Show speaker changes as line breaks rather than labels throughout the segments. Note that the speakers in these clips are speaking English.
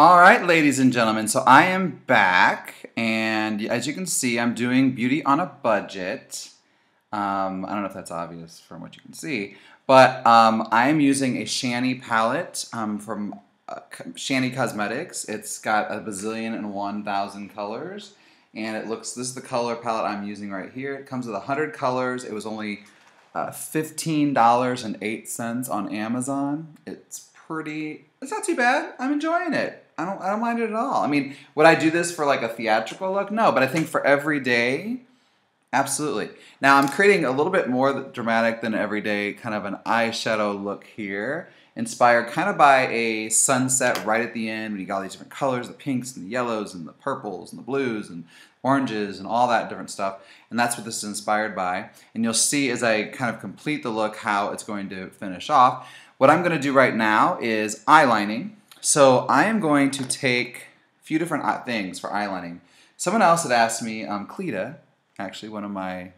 All right, ladies and gentlemen, so I am back, and as you can see, I'm doing beauty on a budget. I don't know if that's obvious from what you can see, but I am using a Shany palette from Shany Cosmetics. It's got a bazillion and 1,000 colors, and this is the color palette I'm using right here. It comes with 100 colors. It was only $15.08 on Amazon. It's not too bad. I'm enjoying it. I don't mind it at all. I mean, would I do this for like a theatrical look? No, but I think for every day, absolutely. Now I'm creating a little bit more dramatic than everyday, kind of an eyeshadow look here, inspired kind of by a sunset right at the end when you got all these different colors, the pinks and the yellows and the purples and the blues and oranges and all that different stuff. And that's what this is inspired by. And you'll see as I kind of complete the look how it's going to finish off. What I'm going to do right now is eyelining. So I am going to take a few different things for eyelining. Someone else had asked me, Cleta, actually one of my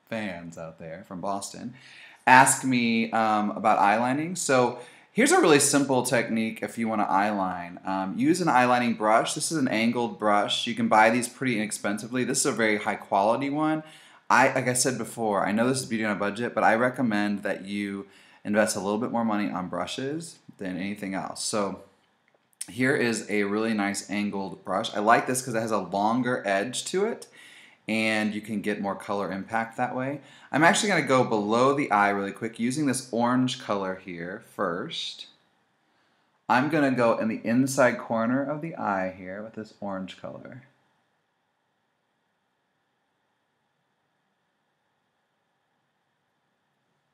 fans out there from Boston, asked me about eyelining. So here's a really simple technique if you want to eyeline. Use an eyelining brush. This is an angled brush. You can buy these pretty inexpensively. This is a very high quality one. Like I said before, I know this is beauty on a budget, but I recommend that you invest a little bit more money on brushes than anything else. So here is a really nice angled brush. I like this because it has a longer edge to it and you can get more color impact that way. I'm actually going to go below the eye really quick using this orange color here first. I'm going to go in the inside corner of the eye here with this orange color.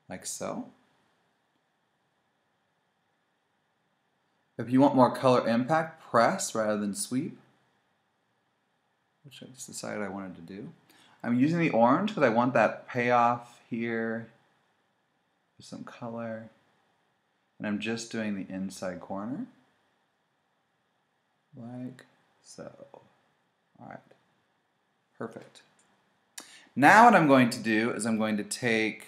Like so. If you want more color impact, press rather than sweep, which I just decided I wanted to do. I'm using the orange because I want that payoff here, with some color, and I'm just doing the inside corner, like so. All right, perfect. Now what I'm going to do is I'm going to take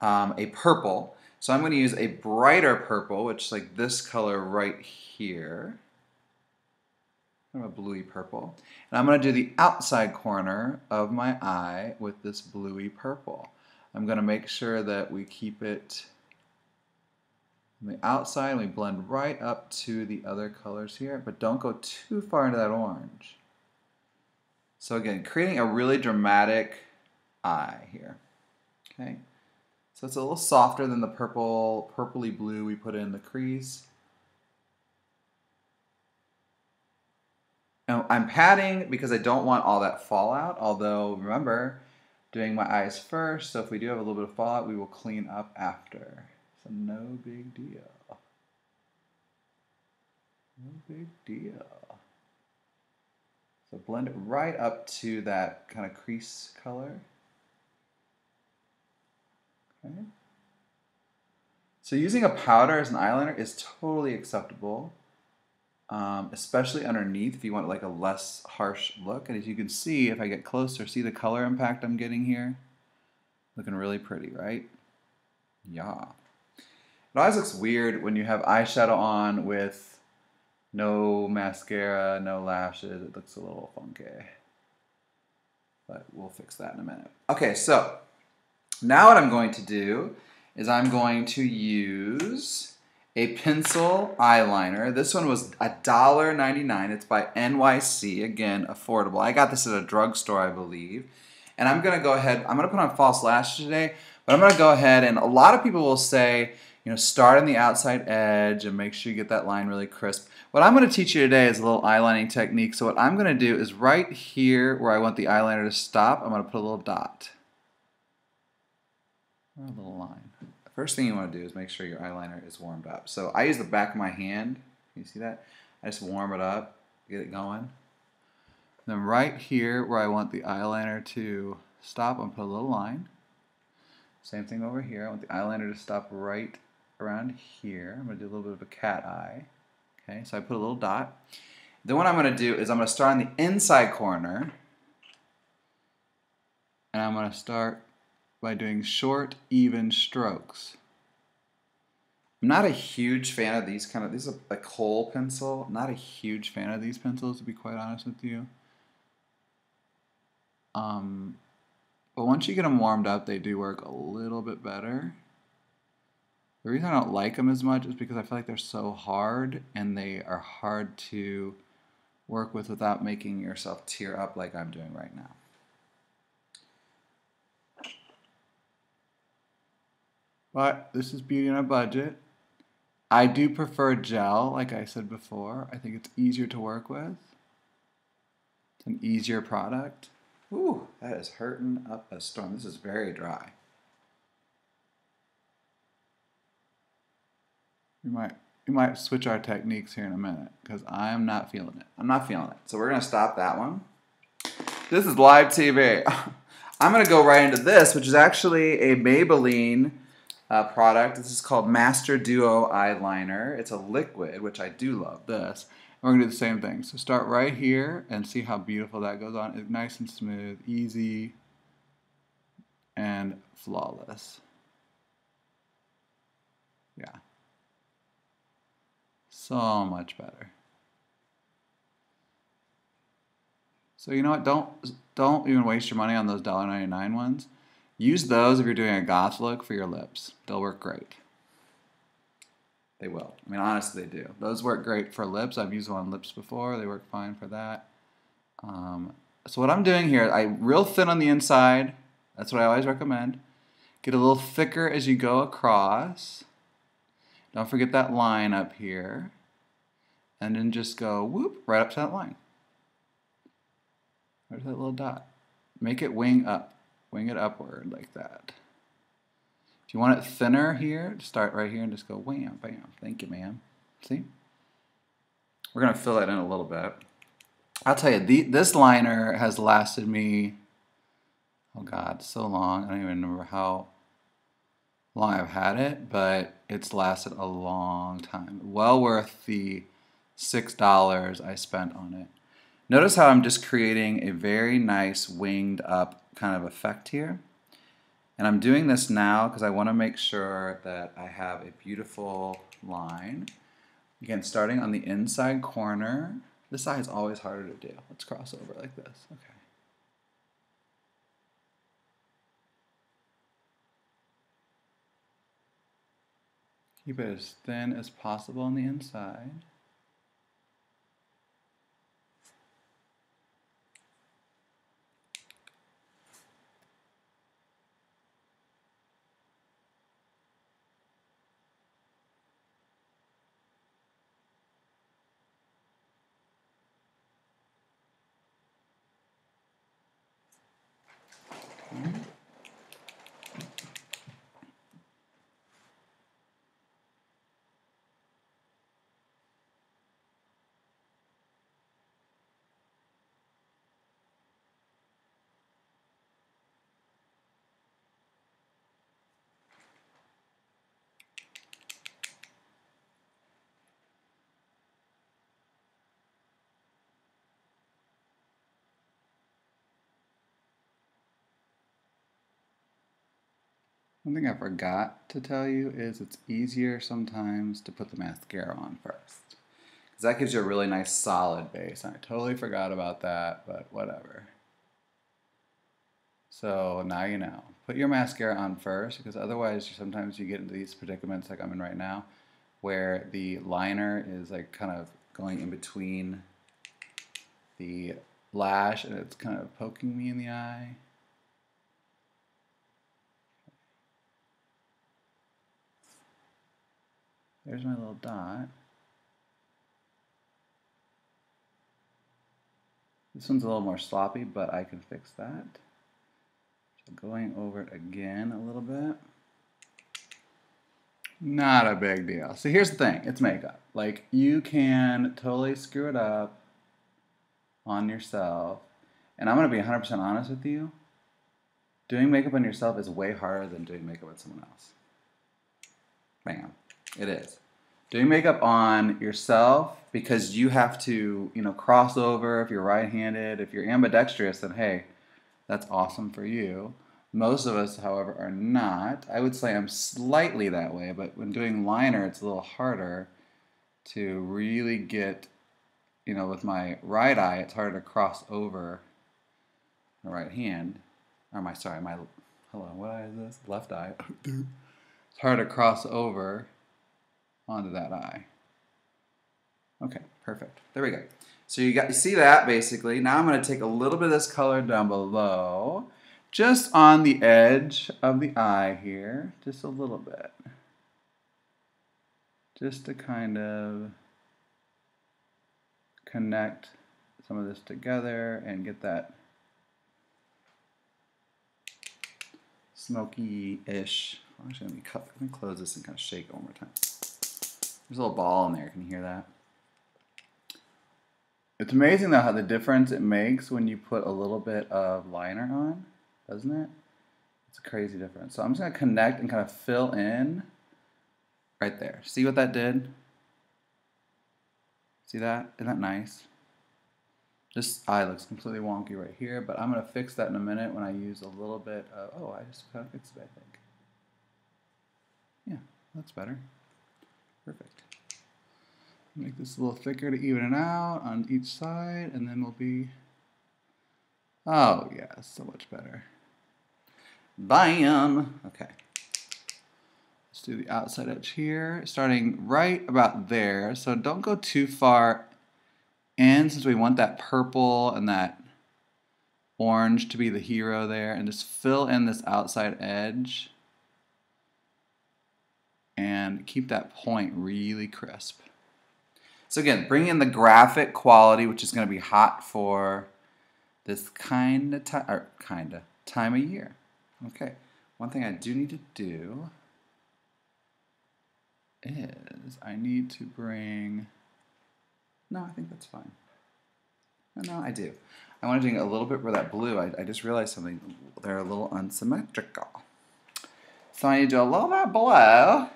a purple. So I'm going to use a brighter purple, which is like this color right here. Kind of a bluey purple. And I'm going to do the outside corner of my eye with this bluey purple. I'm going to make sure that we keep it on the outside and we blend right up to the other colors here, but don't go too far into that orange. So again, creating a really dramatic eye here. Okay. So it's a little softer than the purpley blue we put in the crease. Now I'm patting because I don't want all that fallout, although remember, doing my eyes first, so if we do have a little bit of fallout, we will clean up after. So no big deal. No big deal. So blend it right up to that kind of crease color. Okay. So using a powder as an eyeliner is totally acceptable, especially underneath if you want like a less harsh look. And as you can see, if I get closer, see the color impact I'm getting here? Looking really pretty, right? Yeah. It always looks weird when you have eyeshadow on with no mascara, no lashes. It looks a little funky. But we'll fix that in a minute. Okay, so now what I'm going to do is I'm going to use a pencil eyeliner. This one was $1.99. It's by NYC. Again, affordable. I got this at a drugstore, I believe. And I'm going to go ahead, I'm going to put on false lashes today, but I'm going to go ahead and a lot of people will say, you know, start on the outside edge and make sure you get that line really crisp. What I'm going to teach you today is a little eyelining technique. So what I'm going to do is right here where I want the eyeliner to stop, I'm going to put a little dot. A little line. The first thing you want to do is make sure your eyeliner is warmed up. So I use the back of my hand. Can you see that? I just warm it up, get it going. Then right here where I want the eyeliner to stop, I'm going to put a little line. Same thing over here. I want the eyeliner to stop right around here. I'm going to do a little bit of a cat eye. Okay, so I put a little dot. Then what I'm going to do is I'm going to start on the inside corner. And I'm going to start by doing short, even strokes. I'm not a huge fan of these these are a kohl pencil. I'm not a huge fan of these pencils, to be quite honest with you. But once you get them warmed up, they do work a little bit better. The reason I don't like them as much is because I feel like they're so hard and they are hard to work with without making yourself tear up like I'm doing right now. But this is beauty on a budget. I do prefer gel, like I said before. I think it's easier to work with. It's an easier product. Ooh, that is hurting up a storm. This is very dry. We might switch our techniques here in a minute because I am not feeling it. I'm not feeling it. So we're gonna stop that one. This is live TV. I'm gonna go right into this, which is actually a Maybelline product. This is called Master Duo Eyeliner. It's a liquid, which I do love this. And we're gonna do the same thing. So start right here and see how beautiful that goes on. It's nice and smooth, easy, and flawless. Yeah. So much better. So you know what? Don't even waste your money on those $1.99 ones. Use those if you're doing a goth look for your lips. They'll work great. They will. I mean, honestly, they do. Those work great for lips. I've used them on lips before. They work fine for that. So what I'm doing here, I'm real thin on the inside. That's what I always recommend. Get a little thicker as you go across. Don't forget that line up here. And then just go whoop right up to that line. Where's that little dot? Make it wing up. Wing it upward like that. If you want it thinner here, start right here and just go wham, bam. Thank you, ma'am. See? We're going to fill that in a little bit. I'll tell you, this liner has lasted me, oh God, so long. I don't even remember how long I've had it, but it's lasted a long time. Well worth the $6 I spent on it. Notice how I'm just creating a very nice winged up kind of effect here. And I'm doing this now because I want to make sure that I have a beautiful line. Again, starting on the inside corner. This side is always harder to do. Let's cross over like this. Okay. Keep it as thin as possible on the inside. One thing I forgot to tell you is it's easier sometimes to put the mascara on first. Because that gives you a really nice solid base. I totally forgot about that, but whatever. So now you know. Put your mascara on first, because otherwise sometimes you get into these predicaments like I'm in right now, where the liner is like kind of going in between the lash and it's kind of poking me in the eye. There's my little dot. This one's a little more sloppy, but I can fix that. So going over it again a little bit. Not a big deal. So here's the thing, it's makeup. Like, you can totally screw it up on yourself. And I'm gonna be 100% honest with you. Doing makeup on yourself is way harder than doing makeup on someone else. Bam. It is. Doing makeup on yourself, because you have to, you know, cross over if you're right-handed. If you're ambidextrous, then hey, that's awesome for you. Most of us, however, are not. I would say I'm slightly that way, but when doing liner, it's a little harder to really get, you know, with my right eye, it's harder to cross over the right hand. Or hello, what eye is this? Left eye. It's hard to cross over onto that eye. Okay, perfect. There we go. So you see that basically. Now I'm going to take a little bit of this color down below, just on the edge of the eye here, just a little bit. Just to kind of connect some of this together and get that smoky-ish. Actually, let me close this and kind of shake it one more time. There's a little ball in there. Can you hear that? It's amazing though how the difference it makes when you put a little bit of liner on, doesn't it? It's a crazy difference. So I'm just going to connect and kind of fill in right there. See what that did? See that? Isn't that nice? This eye looks completely wonky right here, but I'm going to fix that in a minute when I use a little bit of, oh, I just kind of fixed it, I think. Yeah, that's better. Perfect. Make this a little thicker to even it out on each side, and then we'll be, oh yeah, so much better. Bam! Okay. Let's do the outside edge here, starting right about there. So don't go too far in since we want that purple and that orange to be the hero there, and just fill in this outside edge and keep that point really crisp. So again, bring in the graphic quality, which is going to be hot for this kind of time of year. Okay, one thing I do need to do is I need to bring, no, I think that's fine. No, I do. I want to do a little bit for that blue. I just realized something. They're a little unsymmetrical. So I need to do a little bit of blue.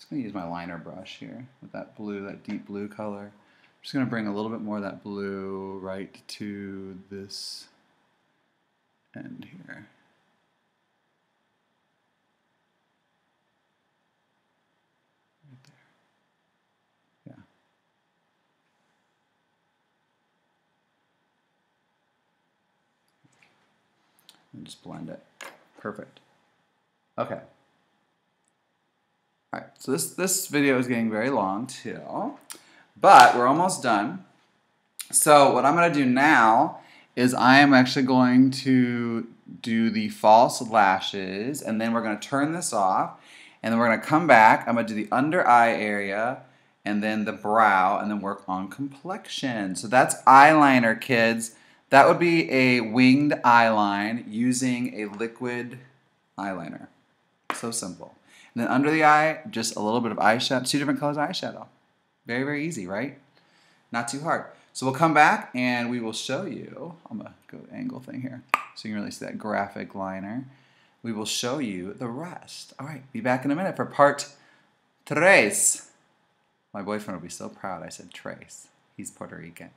I'm going to use my liner brush here with that blue, that deep blue color. I'm just going to bring a little bit more of that blue right to this end here. Right there. Yeah. And just blend it. Perfect. Okay. Alright, so this video is getting very long too, but we're almost done. So what I'm going to do now is I am actually going to do the false lashes, and then we're going to turn this off, and then we're going to come back. I'm going to do the under eye area, and then the brow, and then work on complexion. So that's eyeliner, kids. That would be a winged eyeline using a liquid eyeliner. So simple. And then under the eye, just a little bit of eyeshadow, 2 different colors of eyeshadow. Very, very easy, right? Not too hard. So we'll come back and we will show you, I'm going to go to the angle thing here so you can really see that graphic liner. We will show you the rest. All right, be back in a minute for part 3. My boyfriend will be so proud I said tres. He's Puerto Rican.